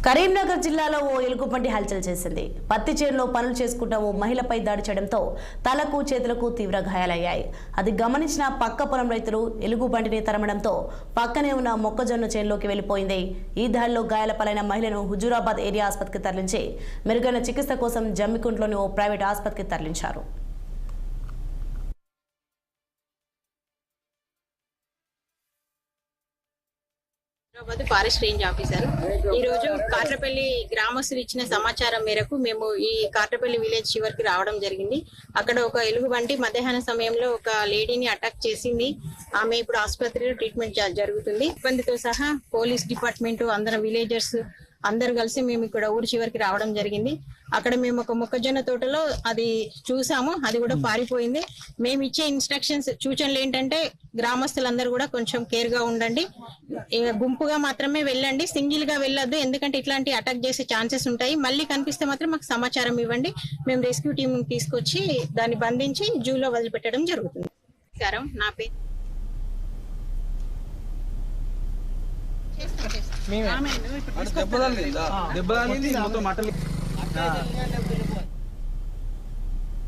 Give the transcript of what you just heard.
కరీంనగర్ జిల్లాలో ఓ ఎలుగుబంటి హల్చల్ చేసింది. పత్తి చేనులో పనులు చేసుకుంటూ ఓ మహిళపై దాడి చేయడంతో తలకు చేతులకు తీవ్ర గాయాలయ్యాయి. అది గమనించిన పక్క పొలం రైతులు ఎలుగుబంటిని తరమడంతో పక్కనే ఉన్న మొక్కజొన్న చేనులోకి వెళ్లిపోయింది. ఈ దాడిలో గాయాల పాలైన మహిళను హుజూరాబాద్ ఏరియా ఆసుపత్రికి తరలించి మెరుగైన చికిత్స కోసం జమ్మికుంటలోని ఓ ప్రైవేట్ ఆసుపత్రికి తరలించారు. ఫారెస్ట్ రేంజ్ ఆఫీసర్ ఈ రోజు కాట్రపల్లి గ్రామస్తులు ఇచ్చిన సమాచారం మేరకు మేము ఈ కాట్రపల్లి విలేజ్ చివరికి రావడం జరిగింది. అక్కడ ఒక ఎలుగుబంటి మధ్యాహ్న సమయంలో ఒక లేడీని అటాక్ చేసింది. ఆమె ఇప్పుడు ఆసుపత్రిలో ట్రీట్మెంట్ జరుగుతుంది. సిబ్బందితో సహా పోలీస్ డిపార్ట్మెంట్ అందరం విలేజర్స్ అందరు కలిసి మేము ఇక్కడ ఊరు చివరికి రావడం జరిగింది. అక్కడ మేము ఒక మొక్కజొన్న తోటలో అది చూసాము, అది కూడా పారిపోయింది. మేము ఇచ్చే ఇన్స్ట్రక్షన్స్ సూచనలు ఏంటంటే గ్రామస్తులందరూ కూడా కొంచెం కేర్ గా ఉండండి, గుంపుగా మాత్రమే వెళ్ళండి, సింగిల్ గా వెళ్ళొద్దు. ఎందుకంటే ఇట్లాంటి అటాక్ చేసే ఛాన్సెస్ ఉంటాయి. మళ్ళీ కనిపిస్తే మాత్రం మాకు సమాచారం ఇవ్వండి. మేము రెస్క్యూ టీం తీసుకొచ్చి దాన్ని బంధించి జూలో వదిలిపెట్టడం జరుగుతుంది. నా పేరు దెబ్బ